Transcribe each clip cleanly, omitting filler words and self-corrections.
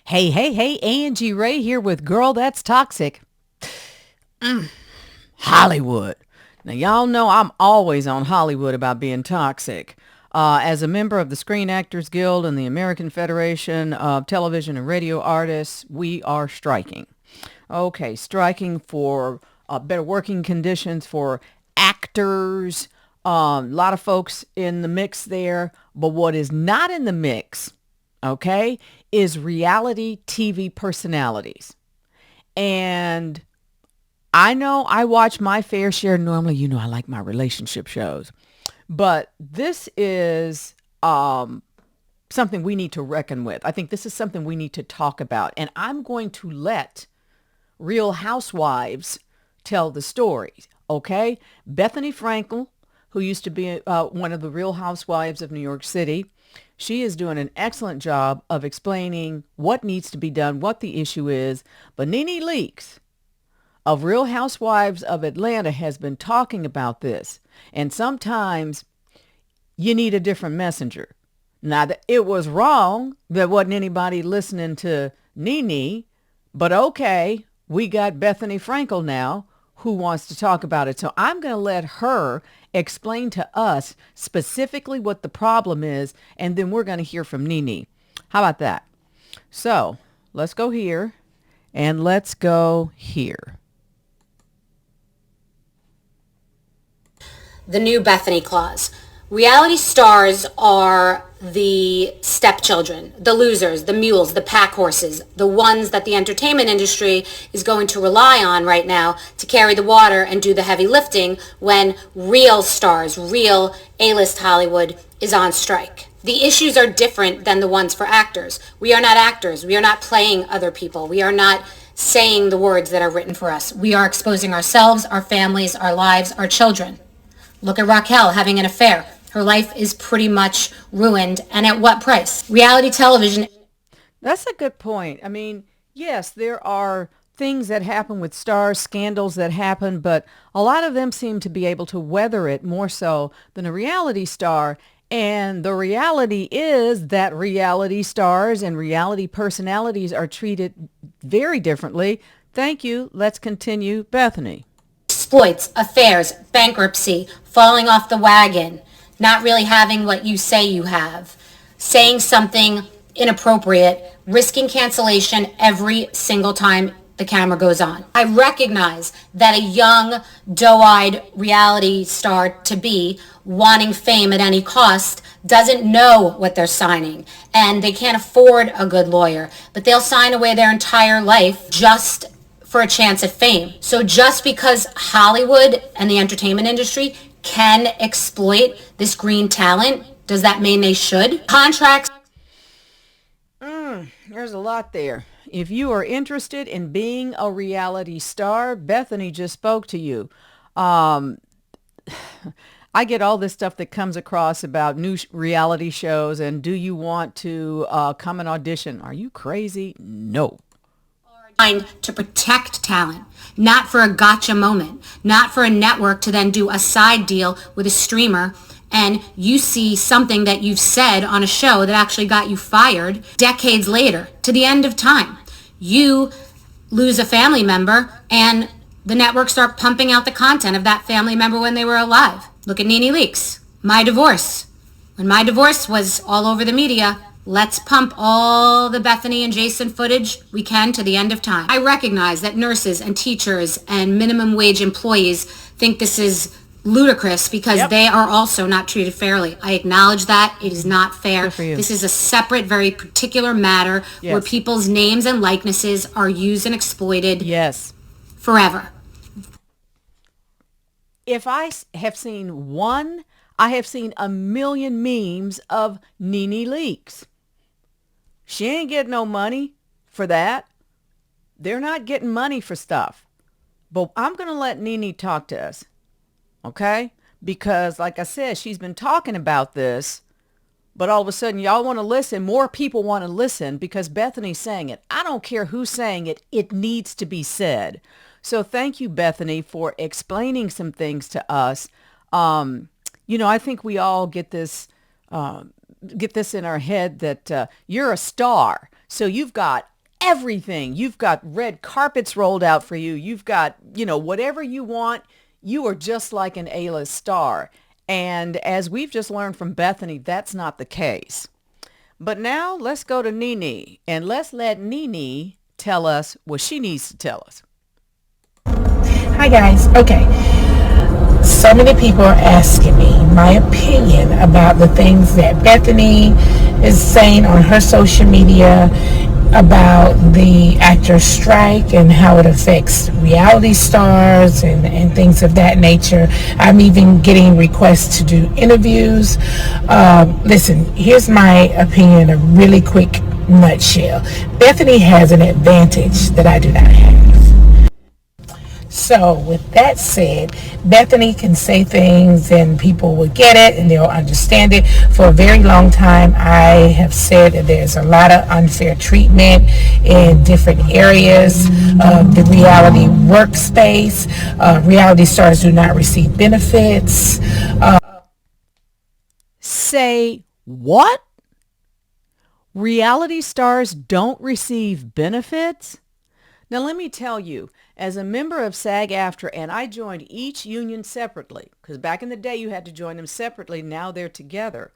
Hey, hey, hey, Angie Rae here with Girl That's Toxic. Hollywood. Now, y'all know I'm always on Hollywood about being toxic. As a member of the Screen Actors Guild and the American Federation of Television and Radio Artists, we are striking. Okay, striking for better working conditions for actors. A lot of folks in the mix there. But what is not in the mix, okay, is reality TV personalities. And I know I watch my fair share. Normally, I like my relationship shows. But this is something we need to reckon with. I think this is something we need to talk about. And I'm going to let Real Housewives tell the stories, okay? Bethenny Frankel, who used to be one of the Real Housewives of New York City, she is doing an excellent job of explaining what needs to be done, what the issue is. But Nene Leakes of Real Housewives of Atlanta has been talking about this. And sometimes you need a different messenger. Now, it was wrong. There wasn't anybody listening to Nene. But okay, we got Bethenny Frankel now who wants to talk about it. So I'm going to let her explain to us specifically what the problem is, and then we're going to hear from Nene. How about that? So let's go here and let's go here. The new Bethenny clause. Reality stars are the stepchildren, the losers, the mules, the pack horses, the ones that the entertainment industry is going to rely on right now to carry the water and do the heavy lifting when real stars, real A-list Hollywood is on strike. The issues are different than the ones for actors. We are not actors. We are not playing other people. We are not saying the words that are written for us. We are exposing ourselves, our families, our lives, our children. Look at Raquel having an affair. Her life is pretty much ruined. And at what price? Reality television. That's a good point. I mean, yes, there are things that happen with stars, scandals that happen, but a lot of them seem to be able to weather it more so than a reality star. And the reality is that reality stars and reality personalities are treated very differently. Thank you. Let's continue. Bethenny. Exploits, affairs, bankruptcy, falling off the wagon, not really having what you say you have, saying something inappropriate, risking cancellation every single time the camera goes on. I recognize that a young, doe-eyed reality star to be wanting fame at any cost doesn't know what they're signing, and they can't afford a good lawyer, but they'll sign away their entire life just for a chance at fame. So just because Hollywood and the entertainment industry can exploit this green talent, does that mean they should? Contracts. There's a lot there. If you are interested in being a reality star, Bethenny just spoke to you. Um, I get all this stuff that comes across about new reality shows and do you want to come and audition? Are you crazy? No. To protect talent, not for a gotcha moment, not for a network to then do a side deal with a streamer and you see something that you've said on a show that actually got you fired decades later to the end of time. You lose a family member and the network start pumping out the content of that family member when they were alive. Look at Nene Leakes, My Divorce. When My Divorce was all over the media, let's pump all the Bethenny and Jason footage we can to the end of time. I recognize that nurses and teachers and minimum wage employees think this is ludicrous because they are also not treated fairly. I acknowledge that. It is not fair. This is a separate, very particular matter where people's names and likenesses are used and exploited forever. If I have seen one, I have seen a million memes of Nene Leakes. She ain't getting no money for that. They're not getting money for stuff. But I'm going to let Nene talk to us, okay? Because, like I said, she's been talking about this, but all of a sudden y'all want to listen. More people want to listen because Bethenny's saying it. I don't care who's saying it. It needs to be said. So thank you, Bethenny, for explaining some things to us. I think we all get this in our head that you're a star. So you've got everything. You've got red carpets rolled out for you. You've got, whatever you want. You are just like an A-list star. And as we've just learned from Bethenny, that's not the case. But now let's go to Nene, and let's let Nene tell us what she needs to tell us. Hi guys. Okay. So many people are asking me my opinion about the things that Bethenny is saying on her social media about the actor strike and how it affects reality stars and things of that nature. I'm even getting requests to do interviews. Listen, here's my opinion in a really quick nutshell. Bethenny has an advantage that I do not have. So with that said, Bethenny can say things and people will get it and they'll understand it. For a very long time, I have said that there's a lot of unfair treatment in different areas of the reality workspace. Reality stars do not receive benefits. Say what? Reality stars don't receive benefits? Now, let me tell you, as a member of SAG-AFTRA, and I joined each union separately, because back in the day you had to join them separately, now they're together.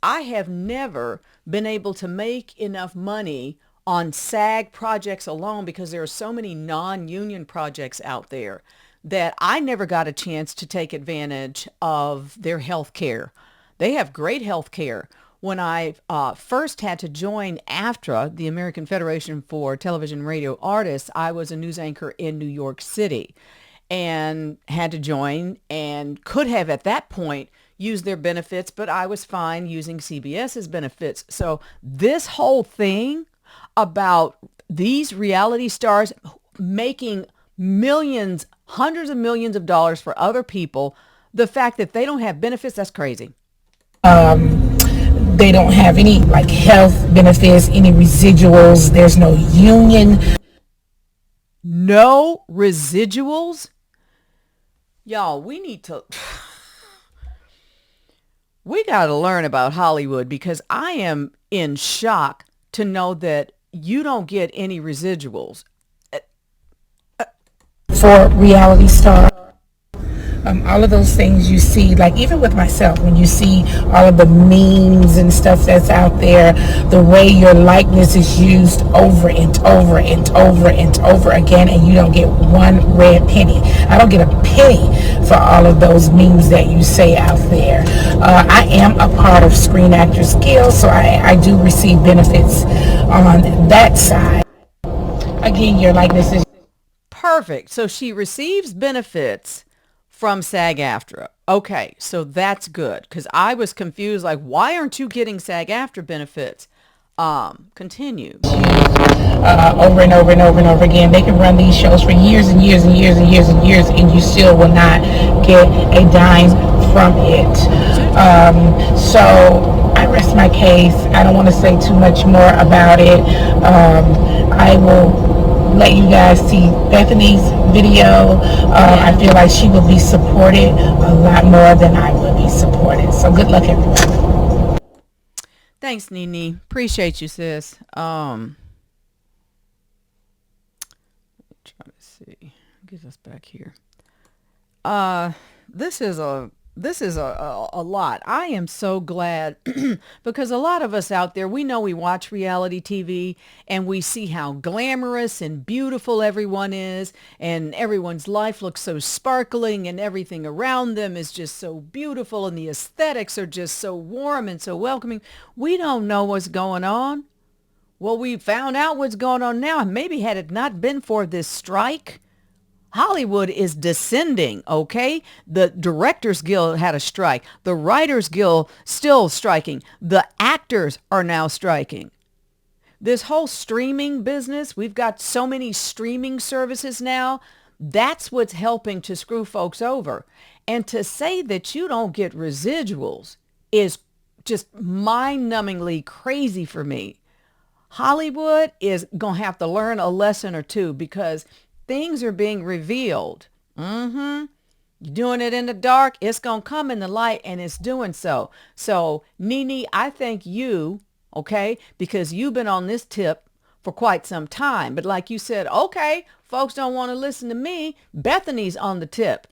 I have never been able to make enough money on SAG projects alone because there are so many non-union projects out there that I never got a chance to take advantage of their health care. They have great health care. When I first had to join AFTRA, the American Federation for Television and Radio Artists, I was a news anchor in New York City and had to join and could have at that point used their benefits, but I was fine using CBS's benefits. So this whole thing about these reality stars making millions, hundreds of millions of dollars for other people, the fact that they don't have benefits, that's crazy. They don't have any like health benefits, any residuals. There's no union. No residuals? Y'all, we got to learn about Hollywood because I am in shock to know that you don't get any residuals. For reality stars. All of those things you see, like even with myself, when you see all of the memes and stuff that's out there, the way your likeness is used over and over and over and over again, and you don't get one red penny. I don't get a penny for all of those memes that you say out there. I am a part of Screen Actors Guild, so I do receive benefits on that side. Again, your likeness is Perfect. So she receives benefits from SAG-AFTRA. Okay, so that's good because I was confused. Like, why aren't you getting SAG-AFTRA benefits? Continue. Over and over and over and over again. They can run these shows for years and years and years and years and years, and you still will not get a dime from it. So I rest my case. I don't want to say too much more about it. I will let you guys see Bethenny's video. I feel like she will be supported a lot more than I will be supported. So good luck, everyone. Thanks, Nene. Appreciate you, sis. Try to see. Get us back here. This is a lot. I am so glad because a lot of us out there, we know we watch reality TV and we see how glamorous and beautiful everyone is and everyone's life looks so sparkling and everything around them is just so beautiful and the aesthetics are just so warm and so welcoming. We don't know what's going on. Well, we found out what's going on now. Maybe had it not been for this strike, Hollywood is descending, okay? The Directors Guild had a strike. The Writers Guild still striking. The actors are now striking. This whole streaming business, we've got so many streaming services now. That's what's helping to screw folks over. And to say that you don't get residuals is just mind-numbingly crazy for me. Hollywood is going to have to learn a lesson or two because things are being revealed. You're doing it in the dark. It's going to come in the light, and it's doing so. So, Nene, I thank you, okay, because you've been on this tip for quite some time. But like you said, okay, folks don't want to listen to me. Bethenny's on the tip.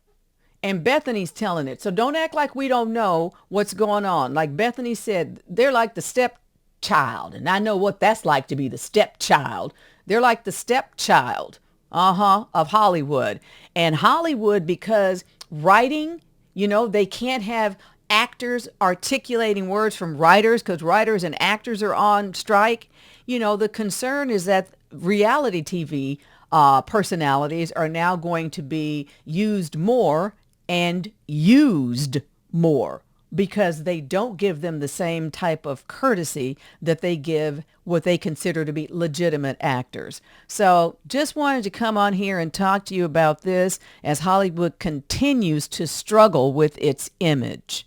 And Bethenny's telling it. So don't act like we don't know what's going on. Like Bethenny said, they're like the stepchild. And I know what that's like to be the stepchild. They're like the stepchild, of Hollywood. And Hollywood, because writing, they can't have actors articulating words from writers because writers and actors are on strike. The concern is that reality TV personalities are now going to be used more and used more because they don't give them the same type of courtesy that they give what they consider to be legitimate actors. So just wanted to come on here and talk to you about this as Hollywood continues to struggle with its image.